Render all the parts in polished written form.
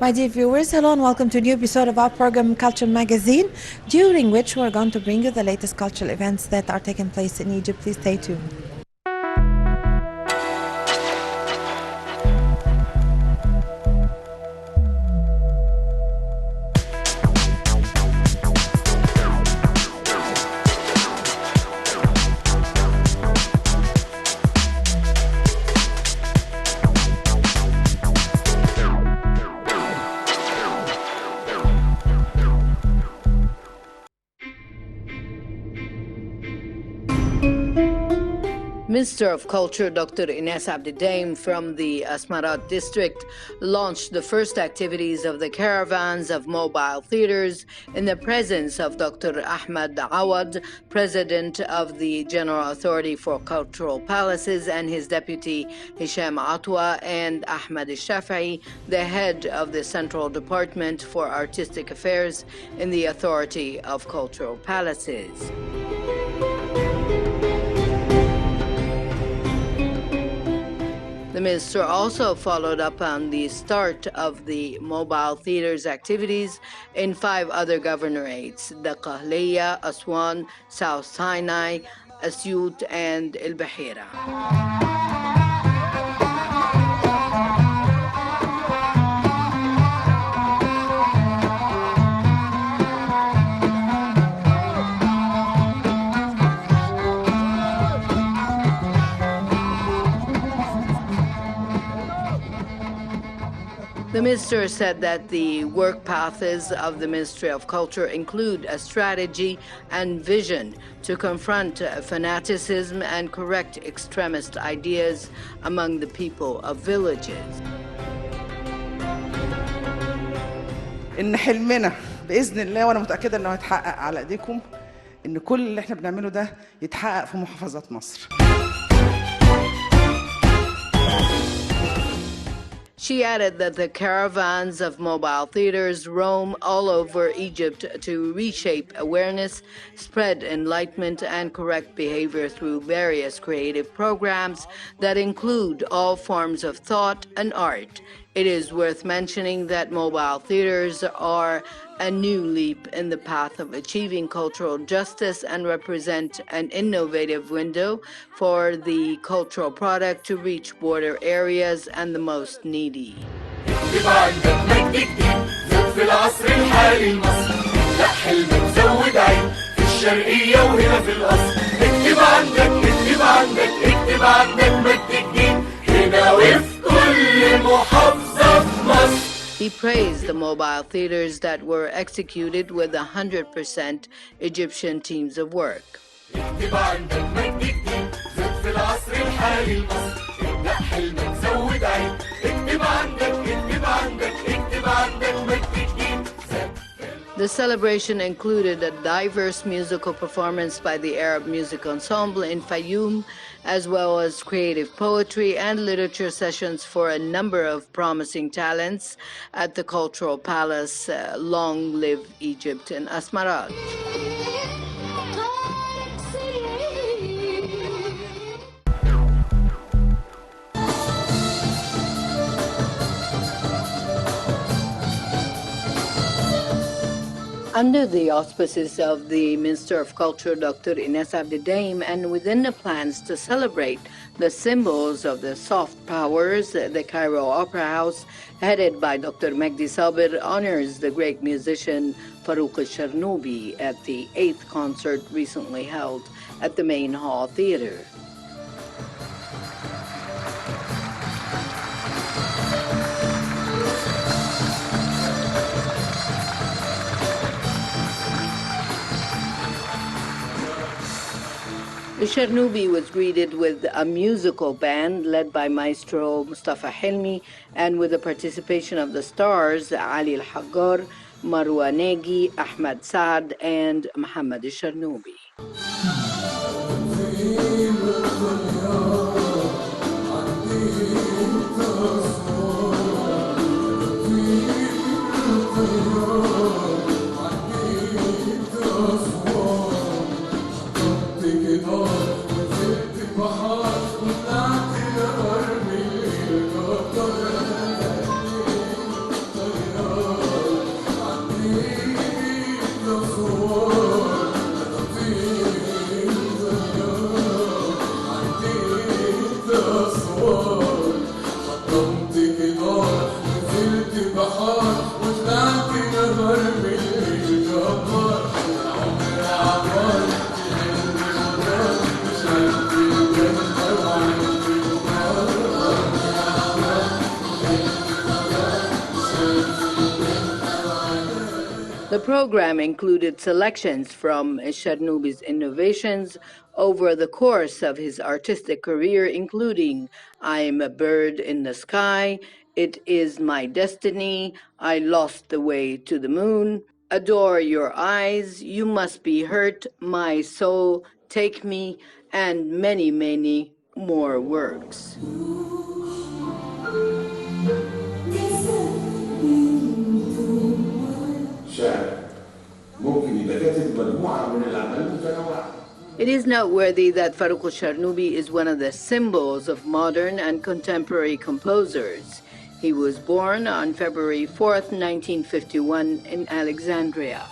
My dear viewers, hello and welcome to a new episode of our program Culture Magazine, during which we're going to bring you the latest cultural events that are taking place in Egypt. Please stay tuned. Minister of Culture Dr. Ines Abdidaim from the Asmarat district launched the first activities of the caravans of mobile theaters in the presence of Dr. Ahmed Awad, President of the General Authority for Cultural Palaces, and his deputy Hisham Atwa, and Ahmed Shafi'i, the head of the Central Department for Artistic Affairs in the Authority of Cultural Palaces. The minister also followed up on the start of the mobile theaters activities in 5 other governorates: Dakhliya, Aswan, South Sinai, Asyut, and El Bahira. The minister said that the work paths of the Ministry of Culture include a strategy and vision to confront fanaticism and correct extremist ideas among the people of villages. إن حلمنا بإذن الله وأنا متأكدة إنه هيتحقق على إيديكم، إن كل اللي إحنا بنعمله ده يتحقق في محافظات مصر. She added that the caravans of mobile theaters roam all over Egypt to reshape awareness, spread enlightenment, and correct behavior through various creative programs that include all forms of thought and art. It is worth mentioning that mobile theaters are a new leap in the path of achieving cultural justice and represent an innovative window for the cultural product to reach border areas and the most needy. He praised the mobile theaters that were executed with 100% Egyptian teams of work. The celebration included a diverse musical performance by the Arab Music Ensemble in Fayoum, as well as creative poetry and literature sessions for a number of promising talents at the Cultural Palace, Long Live Egypt in Asmarat. Under the auspices of the Minister of Culture, Dr. Ines Abdidaim, and within the plans to celebrate the symbols of the soft powers, the Cairo Opera House, headed by Dr. Magdi Sabir, honors the great musician Farouk al-Sharnoubi at the 8th concert recently held at the Main Hall Theater. Sharnoubi was greeted with a musical band led by Maestro Mustafa Hilmi and with the participation of the stars Ali Al-Haggar, Marwa Negi, Ahmad Saad, and Muhammad Sharnoubi. The program included selections from Sharnubi's innovations over the course of his artistic career, including I'm a Bird in the Sky, It Is My Destiny, I Lost the Way to the Moon, Adore Your Eyes, You Must Be Hurt, My Soul, Take Me, and many, many more works. It is noteworthy that Farouk al-Sharnubi is one of the symbols of modern and contemporary composers. He was born on February 4th, 1951 in Alexandria.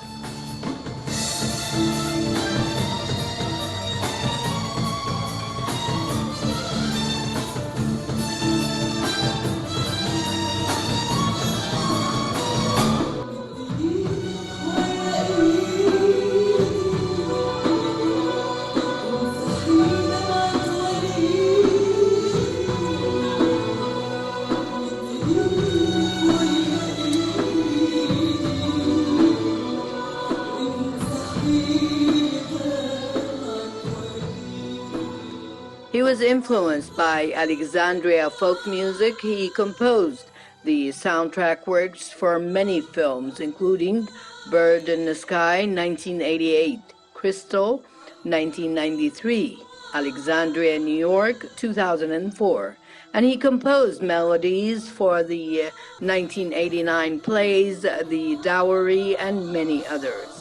He was influenced by Alexandria folk music. He composed the soundtrack works for many films, including Bird in the Sky, 1988, Crystal, 1993, Alexandria, New York, 2004. And he composed melodies for the 1989 plays The Dowry and many others.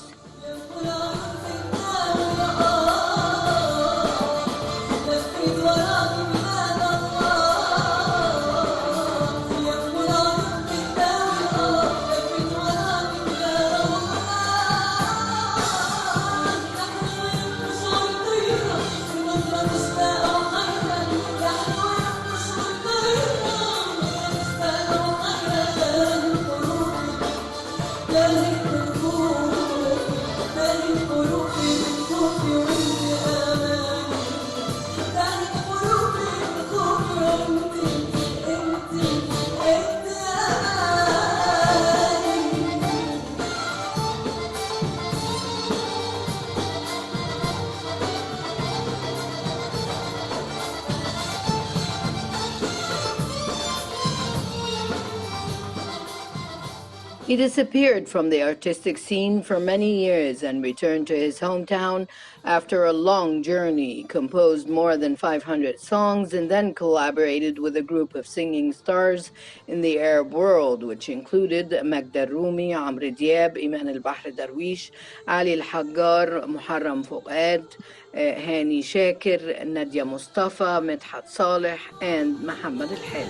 He disappeared from the artistic scene for many years and returned to his hometown after a long journey, composed more than 500 songs, and then collaborated with a group of singing stars in the Arab world, which included Magda Rumi, Amr Diab, Iman al-Bahr Darwish, Ali al-Haggar, Muharram Fuad, Hani Shakir, Nadia Mustafa, Medhat Saleh, and Muhammad al-Hel.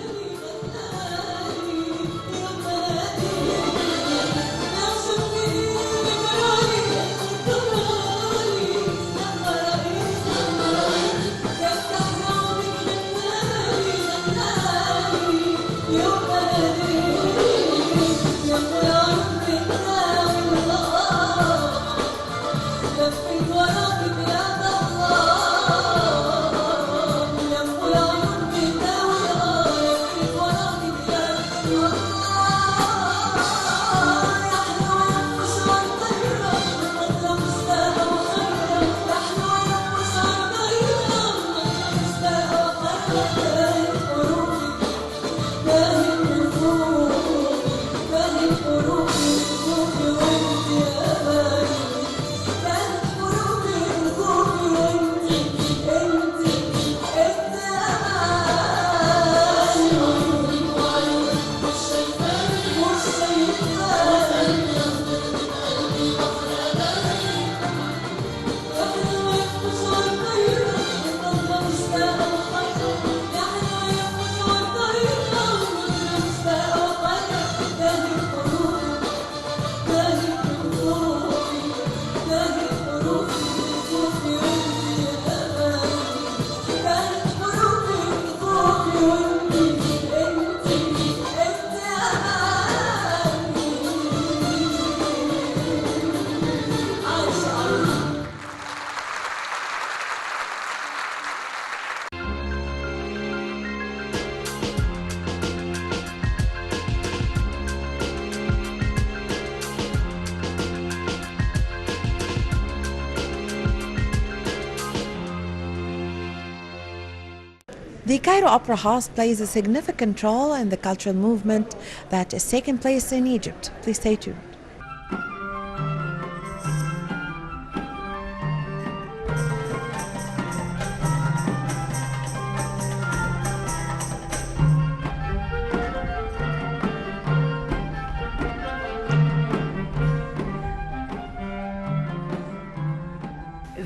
The Cairo Opera House plays a significant role in the cultural movement that is taking place in Egypt. Please stay tuned.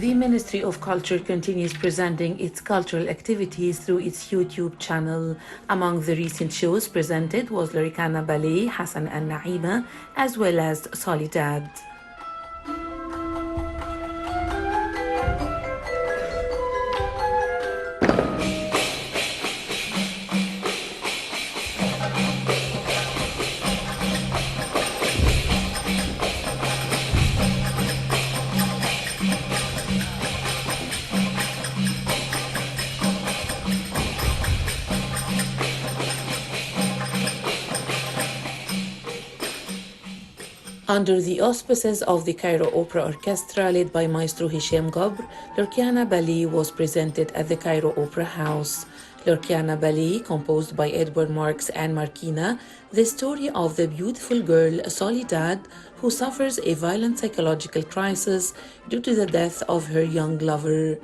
The Ministry of Culture continues presenting its cultural activities through its YouTube channel. Among the recent shows presented was Loricana Ballet, Hassan and Naima, as well as Soledad. Under the auspices of the Cairo Opera Orchestra led by Maestro Hisham Gabr, Lorkiana Ballet was presented at the Cairo Opera House. Lorkiana Ballet, composed by Edward Marks and Markina, the story of the beautiful girl Soledad, who suffers a violent psychological crisis due to the death of her young lover.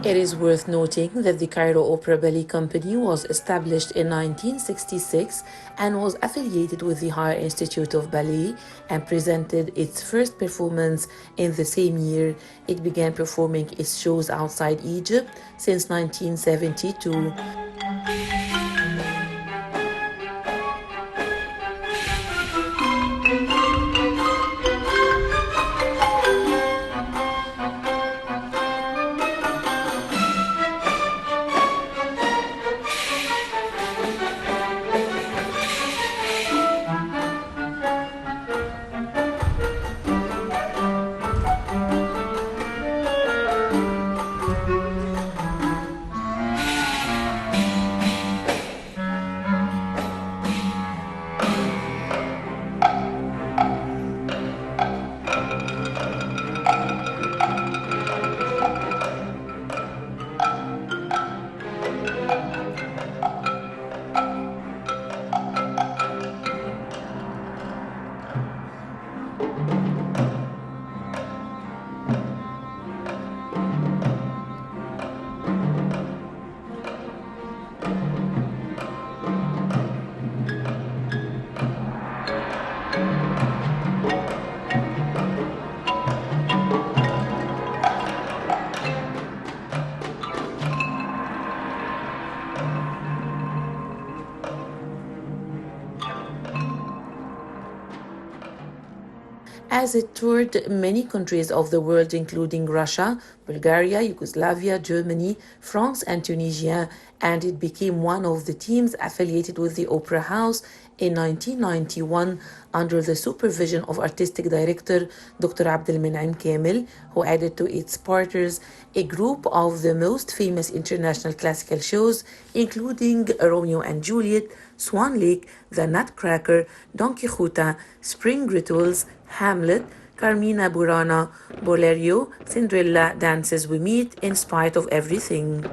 It is worth noting that the Cairo Opera Ballet Company was established in 1966 and was affiliated with the Higher Institute of Ballet and presented its first performance in the same year. It began performing its shows outside Egypt since 1972. as it toured many countries of the world, including Russia, Bulgaria, Yugoslavia, Germany, France, and Tunisia, and it became one of the teams affiliated with the Opera House in 1991 under the supervision of artistic director Dr. Abdelmenaim Kamel, who added to its partners a group of the most famous international classical shows, including Romeo and Juliet, Swan Lake, The Nutcracker, Don Quixote, Spring Rituals, Hamlet, Carmina Burana, Bolerio, Cinderella, Dances We Meet, In Spite of Everything.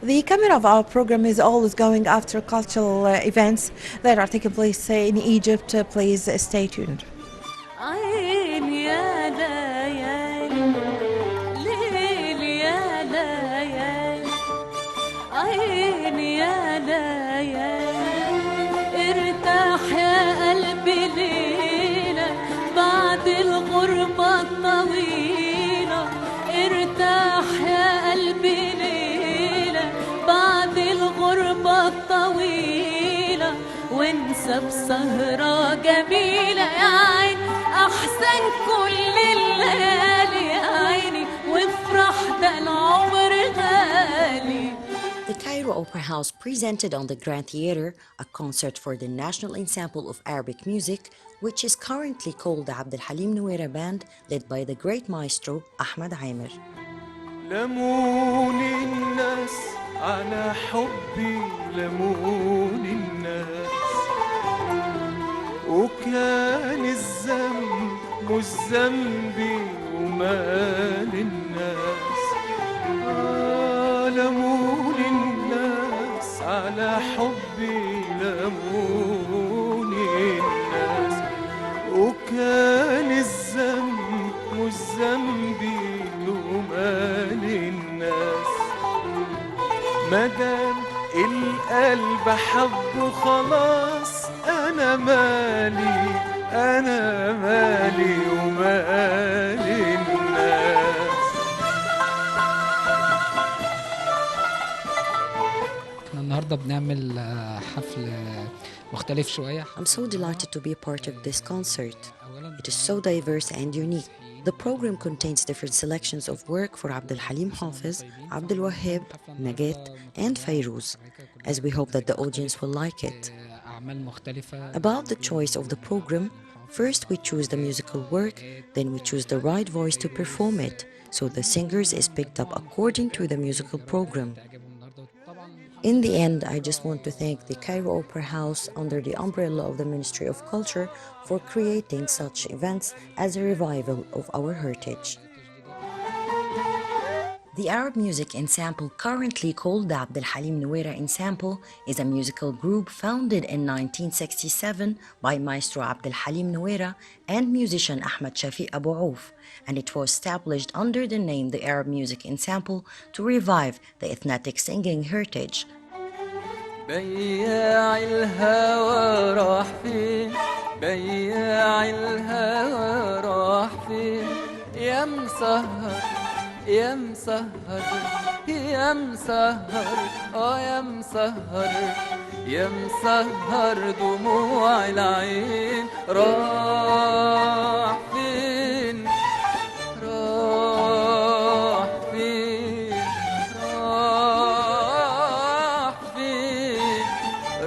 The camera of our program is always going after cultural events that are taking place in Egypt. Please stay tuned. ارتاح يا قلبي ليلة بعد الغربة الطويلة ارتاح يا قلبي ليلة بعد الغربة الطويلة وانسى بسهرة جميلة يا عين أحسن كل الليالي يا عيني وافرح ده العمر غالي. The Cairo Opera House presented on the Grand Theatre a concert for the National Ensemble of Arabic Music, which is currently called the Abdel Halim Nouera Band, led by the great maestro Ahmed Aimer. لمون الناس على حبي لمون الناس وكان الذنب مش ذنبي ومال الناس لمون الناس على حبي لمون الناس وكان الذنب مش ذنبي ومال الناس مدام القلب حبه خلاص أنا مالي ومال الناس. احنا النهارده بنعمل حفل مختلف شوية. I'm so delighted to be a part of this concert. It is so diverse and unique. The program contains different selections of work for Abdel Halim Hafiz, Abdel Wahab, Nagat, and Fayrouz, as we hope that the audience will like it. About the choice of the program, first we choose the musical work, then we choose the right voice to perform it, so the singers is picked up according to the musical program. In the end, I just want to thank the Cairo Opera House under the umbrella of the Ministry of Culture for creating such events as a revival of our heritage. The Arab music ensemble, currently called the Abdel Halim Nouera Ensemble, is a musical group founded in 1967 by Maestro Abdel Halim Nouera and musician Ahmed Shafiq Abu Auf, and it was established under the name the Arab Music Ensemble to revive the ethnic singing heritage. بياع الهوى راح فين بياع الهوى راح فين يا مسهر يا مسهر يا مسهر يا مسهر يا مسهر دموع العين راح فين راح فين راح فين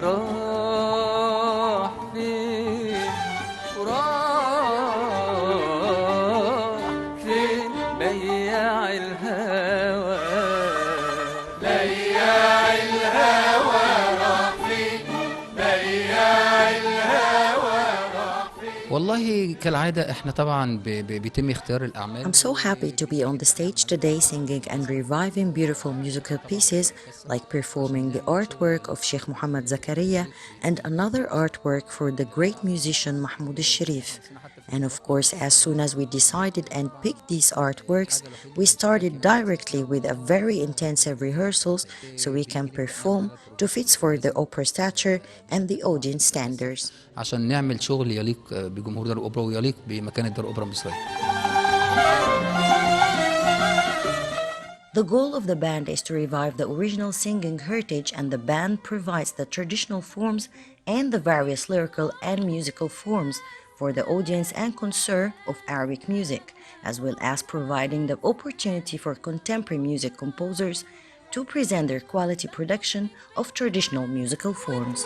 راح فين وراح فين بياع الهوى بياع الهوى راح فين بياع الهوى راح فين. والله كالعادة احنا طبعا بيتم اختيار الأعمال. I'm so happy to be on the stage today singing and reviving beautiful musical pieces like performing the artwork of Sheikh Muhammad Zakaria and another artwork for the great musician Mahmoud al-Sharif. And of course, as soon as we decided and picked these artworks, we started directly with a very intensive rehearsals so we can perform to fit for the opera stature and the audience standards. عشان نعمل شغل يليق بجمهور دار الأوبرا ويليق بمكانة دار الأوبرا المصرية. The goal of the band is to revive the original singing heritage, and the band provides the traditional forms and the various lyrical and musical forms for the audience and connoisseur of Arabic music, as well as providing the opportunity for contemporary music composers to present their quality production of traditional musical forms.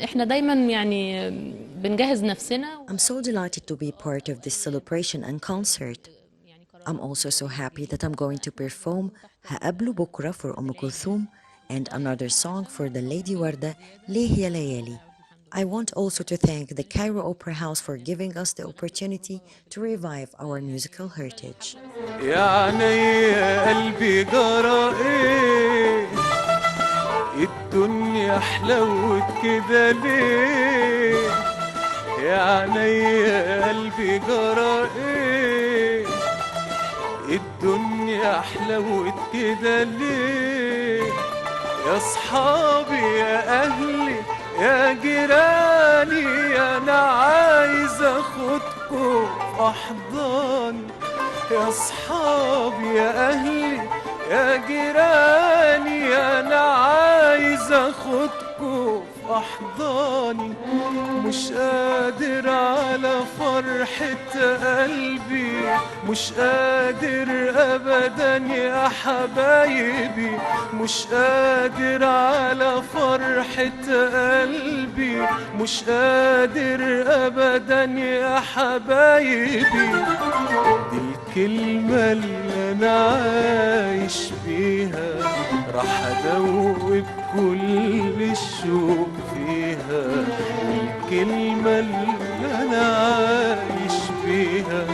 احنا دايما يعني بنجهز نفسنا. I'm so delighted to be part of this celebration and concert. I'm also so happy that I'm going to perform هقابله بكرة for Kulthum and another song for the Lady Warda ليه يا ليالي. I want also to thank the Cairo Opera House for giving us the opportunity to revive our musical heritage. يا عيني قلبي جرى ايه الدنيا حلوت كده ليه يا عيني قلبي جرى ايه الدنيا حلوت كده ليه يا صحابي يا اهلي يا جيراني انا عايز اخدكم في احضاني يا صحابي يا اهلي يا جيراني انا عايز اخدكم في احضاني مش قادر على فرحة قلبي مش قادر ابدا يا حبايبي مش قادر على فرحة قلبي مش قادر ابدا يا حبايبي دي الكلمة اللي انا عايش بيها راح ادوب كل الشوق فيها الكلمة اللي انا عايش بيها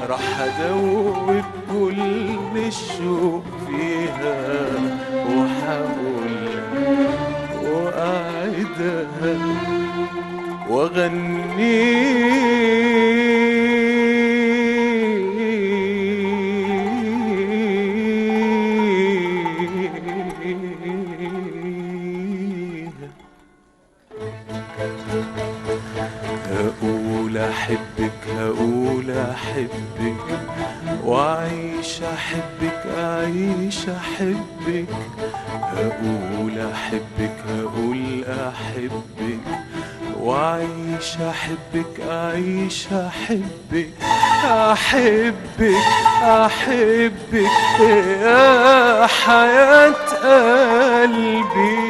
راح ادوب كل الشوق فيها وحقولها واعدها هقول أحبك هقول أحبك وأعيش أحبك أعيش أحبك هقول أحبك هقول أحبك وأعيش أحبك أعيش أحبك أحبك أحبك يا حياة قلبي.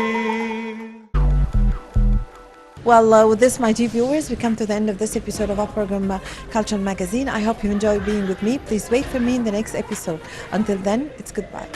Well, with this, my dear viewers, we come to the end of this episode of our program, Culture Magazine. I hope you enjoy being with me. Please wait for me in the next episode. Until then, it's goodbye.